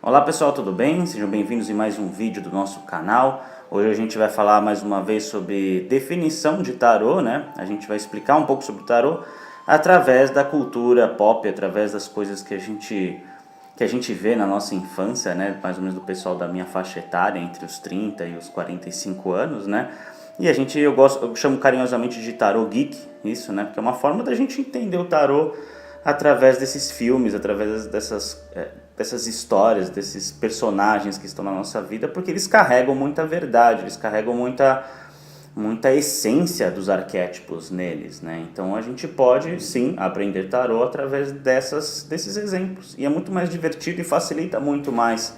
Olá pessoal, tudo bem? Sejam bem-vindos em mais um vídeo do nosso canal. Hoje a gente vai falar mais uma vez sobre definição de tarô, né? A gente vai explicar um pouco sobre o tarô através da cultura pop, através das coisas que a gente vê na nossa infância, né? Mais ou menos do pessoal da minha faixa etária, entre os 30 e os 45 anos, né? E eu chamo carinhosamente de tarô geek, isso, né? Porque é uma forma da gente entender o tarô através desses filmes, através dessas histórias, desses personagens que estão na nossa vida, porque eles carregam muita verdade, eles carregam muita essência dos arquétipos neles, né? Então a gente pode sim aprender tarô através desses exemplos, e é muito mais divertido e facilita muito mais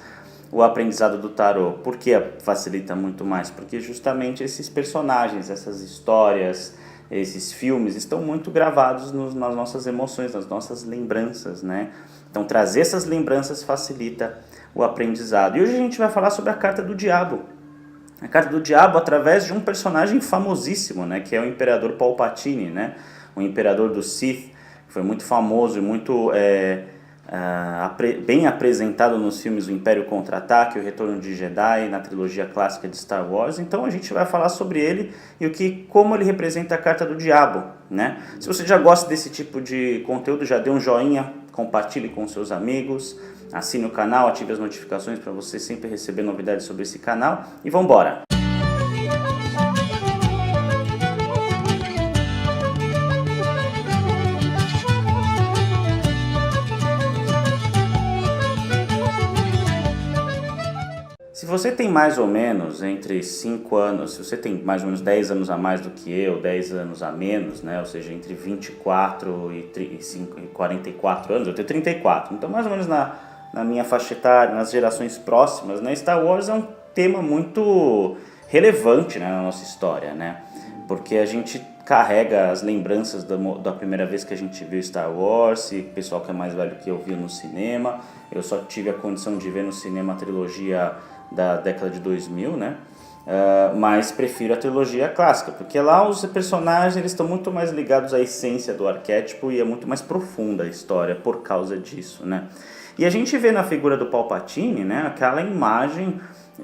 o aprendizado do tarô. Por que facilita muito mais? Porque justamente esses personagens, essas histórias, esses filmes estão muito gravados nas nossas emoções, nas nossas lembranças, né? Então trazer essas lembranças facilita o aprendizado. E hoje a gente vai falar sobre a carta do diabo. A carta do diabo através de um personagem famosíssimo, né? Que é o Imperador Palpatine, né? O Imperador do Sith, que foi muito famoso e muito bem apresentado nos filmes O Império Contra-Ataque, O Retorno de Jedi, na trilogia clássica de Star Wars. Então a gente vai falar sobre ele e como ele representa a carta do diabo, né? Se você já gosta desse tipo de conteúdo, já dê um joinha, compartilhe com seus amigos, assine o canal, ative as notificações para você sempre receber novidades sobre esse canal e vamos embora! Se você tem mais ou menos entre 5 anos, se você tem mais ou menos 10 anos a mais do que eu, 10 anos a menos, né? Ou seja, entre 24 e 44 anos, eu tenho 34, então mais ou menos na minha faixa etária, nas gerações próximas, né? Star Wars é um tema muito relevante, né, na nossa história, né? Porque a gente carrega as lembranças da primeira vez que a gente viu Star Wars, e o pessoal que é mais velho que eu viu no cinema. Eu só tive a condição de ver no cinema a trilogia da década de 2000, né? Mas prefiro a trilogia clássica, porque lá os personagens eles estão muito mais ligados à essência do arquétipo e é muito mais profunda a história por causa disso, né? E a gente vê na figura do Palpatine, né, aquela imagem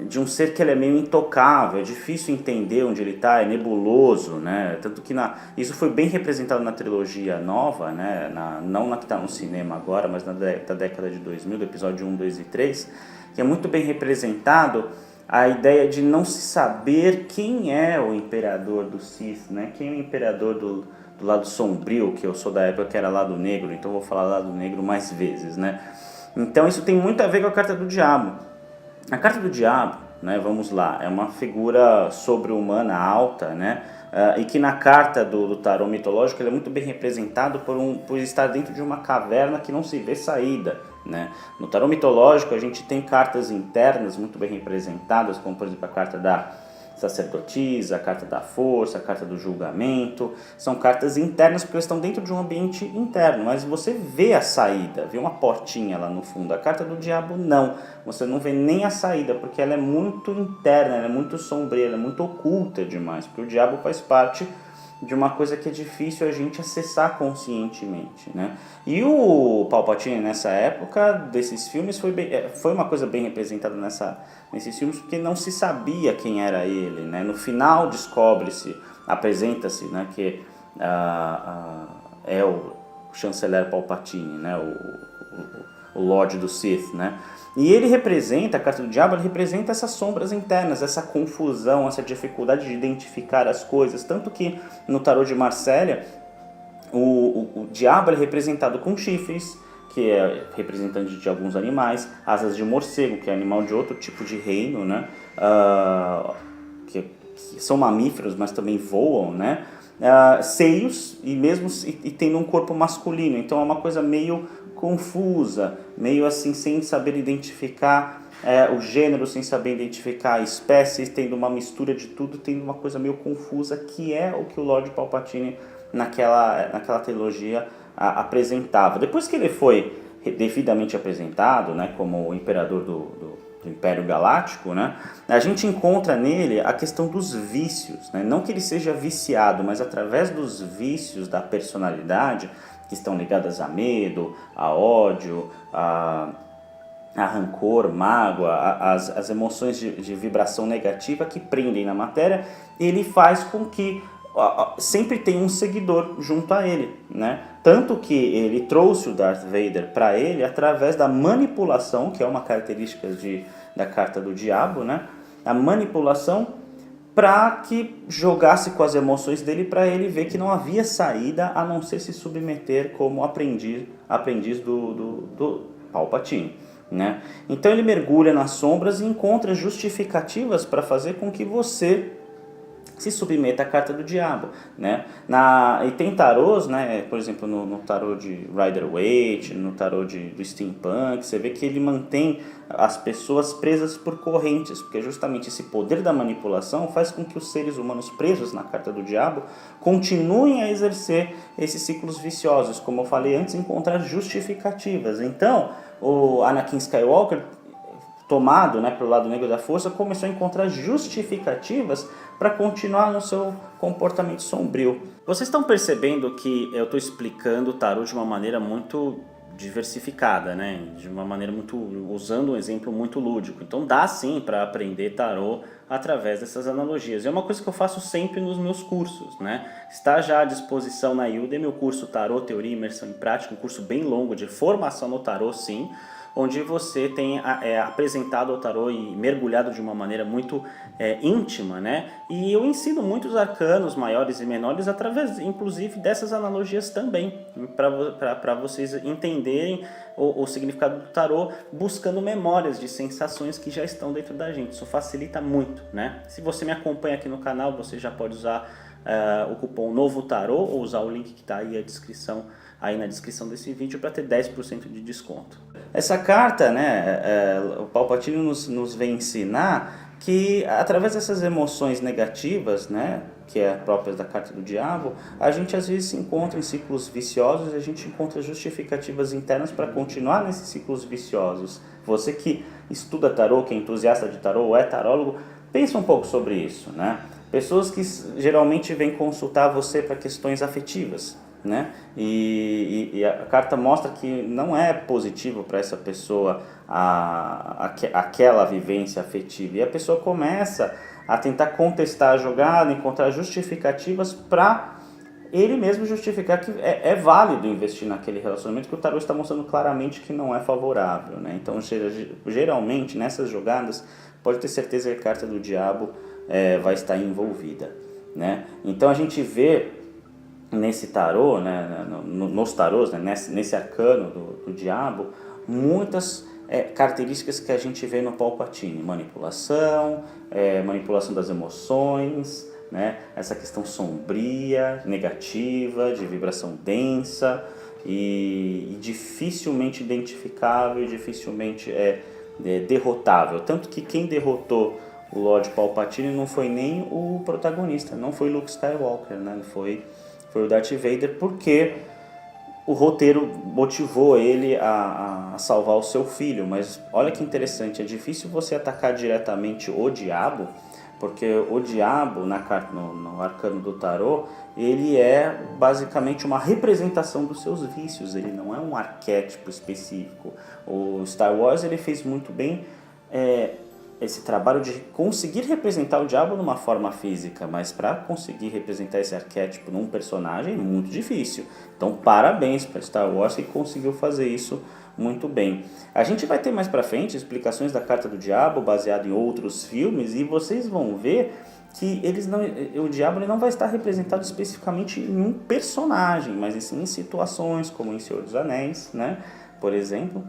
de um ser que ele é meio intocável, é difícil entender onde ele está, é nebuloso, né? Tanto que isso foi bem representado na trilogia nova, né? Não na que está no cinema agora, mas da década de 2000, do episódio 1, 2 e 3, que é muito bem representado a ideia de não se saber quem é o imperador do Sith, né? Quem é o imperador do lado sombrio, que eu sou da época que era lado negro, então vou falar lado negro mais vezes, né? Então isso tem muito a ver com a carta do diabo. A carta do diabo, né, vamos lá, é uma figura sobre-humana alta, né, e que na carta do tarô mitológico ele é muito bem representado por estar dentro de uma caverna que não se vê saída, né. No tarô mitológico a gente tem cartas internas muito bem representadas, como por exemplo a carta da sacerdotisa, a carta da força, a carta do julgamento. São cartas internas porque elas estão dentro de um ambiente interno, mas você vê a saída, vê uma portinha lá no fundo. A carta do diabo não, você não vê nem a saída porque ela é muito interna, ela é muito sombria, ela é muito oculta demais, porque o diabo faz parte de uma coisa que é difícil a gente acessar conscientemente, né? E o Palpatine nessa época desses filmes foi uma coisa bem representada nesses filmes, porque não se sabia quem era ele, né? No final apresenta-se, né, que é o chanceler Palpatine, né, o Lorde do Sith, né? E ele representa, a carta do diabo, ele representa essas sombras internas, essa confusão, essa dificuldade de identificar as coisas. Tanto que no tarô de Marsella, o diabo é representado com chifres, que é representante de alguns animais, asas de morcego, que é animal de outro tipo de reino, né? Que são mamíferos, mas também voam, né? Seios e tendo um corpo masculino. Então é uma coisa meio confusa, meio assim sem saber identificar o gênero, sem saber identificar a espécie, tendo uma mistura de tudo, tendo uma coisa meio confusa, que é o que o Lorde Palpatine naquela trilogia apresentava. Depois que ele foi devidamente apresentado, né, como o imperador do Império Galáctico, né, a gente encontra nele a questão dos vícios, né? Não que ele seja viciado, mas através dos vícios da personalidade, que estão ligadas a medo, a ódio, a rancor, mágoa, as emoções de vibração negativa que prendem na matéria, ele faz com que sempre tenha um seguidor junto a ele, né? Tanto que ele trouxe o Darth Vader para ele através da manipulação, que é uma característica da carta do diabo, né? A manipulação para que jogasse com as emoções dele, para ele ver que não havia saída a não ser se submeter como aprendiz do Palpatine, né? Então ele mergulha nas sombras e encontra justificativas para fazer com que você se submeta à carta do diabo, né? E tem tarôs, né? Por exemplo, no tarô de Rider-Waite, no tarô do Steampunk, você vê que ele mantém as pessoas presas por correntes, porque justamente esse poder da manipulação faz com que os seres humanos presos na carta do diabo continuem a exercer esses ciclos viciosos, como eu falei antes, encontrar justificativas. Então, o Anakin Skywalker, tomado, né, pelo lado negro da força, começou a encontrar justificativas para continuar no seu comportamento sombrio. Vocês estão percebendo que eu estou explicando o tarô de uma maneira muito diversificada, né? De uma maneira usando um exemplo muito lúdico. Então dá sim para aprender tarô através dessas analogias. É uma coisa que eu faço sempre nos meus cursos, né? Está já à disposição na Udemy o curso Tarô, Teoria e Imersão em Prática, um curso bem longo de formação no tarô, sim, onde você tem apresentado o tarô e mergulhado de uma maneira muito íntima, né? E eu ensino muitos arcanos maiores e menores através, inclusive, dessas analogias também, para vocês entenderem o significado do tarô, buscando memórias de sensações que já estão dentro da gente. Isso facilita muito, né? Se você me acompanha aqui no canal, você já pode usar o cupom Novo Tarô ou usar o link que está aí na descrição desse vídeo para ter 10% de desconto. Essa carta, né, o Palpatine nos vem ensinar que através dessas emoções negativas, né, que é próprias da carta do diabo, a gente às vezes se encontra em ciclos viciosos e a gente encontra justificativas internas para continuar nesses ciclos viciosos. Você que estuda tarô, que é entusiasta de tarô ou é tarólogo, pensa um pouco sobre isso, né? Pessoas que geralmente vêm consultar você para questões afetivas, né? E a carta mostra que não é positivo para essa pessoa aquela vivência afetiva, e a pessoa começa a tentar contestar a jogada, encontrar justificativas para ele mesmo justificar que é válido investir naquele relacionamento, que o tarô está mostrando claramente que não é favorável, né? Então geralmente nessas jogadas pode ter certeza que a carta do diabo vai estar envolvida, né? Então a gente vê nesse tarô, né, nos tarôs, né, nesse arcano do diabo, muitas características que a gente vê no Palpatine: manipulação, manipulação das emoções, né, essa questão sombria, negativa, de vibração densa e dificilmente identificável, dificilmente derrotável. Tanto que quem derrotou o Lord Palpatine não foi nem o protagonista, não foi Luke Skywalker, né, foi o Darth Vader, porque o roteiro motivou ele a salvar o seu filho. Mas olha que interessante, é difícil você atacar diretamente o diabo, porque o diabo, no arcano do tarô, ele é basicamente uma representação dos seus vícios, ele não é um arquétipo específico. O Star Wars ele fez muito bem esse trabalho de conseguir representar o diabo numa forma física, mas para conseguir representar esse arquétipo num personagem é muito difícil. Então parabéns para Star Wars que conseguiu fazer isso muito bem. A gente vai ter mais para frente explicações da carta do diabo baseado em outros filmes, e vocês vão ver que o diabo ele não vai estar representado especificamente em um personagem, mas sim em situações como em Senhor dos Anéis, né? Por exemplo,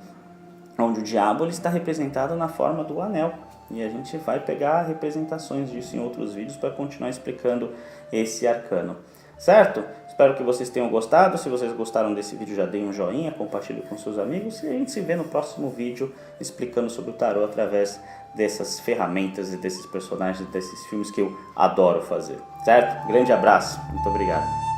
onde o diabo ele está representado na forma do anel. E a gente vai pegar representações disso em outros vídeos para continuar explicando esse arcano. Certo? Espero que vocês tenham gostado. Se vocês gostaram desse vídeo, já deem um joinha, compartilhe com seus amigos. E a gente se vê no próximo vídeo explicando sobre o tarô através dessas ferramentas e desses personagens, desses filmes que eu adoro fazer. Certo? Grande abraço. Muito obrigado.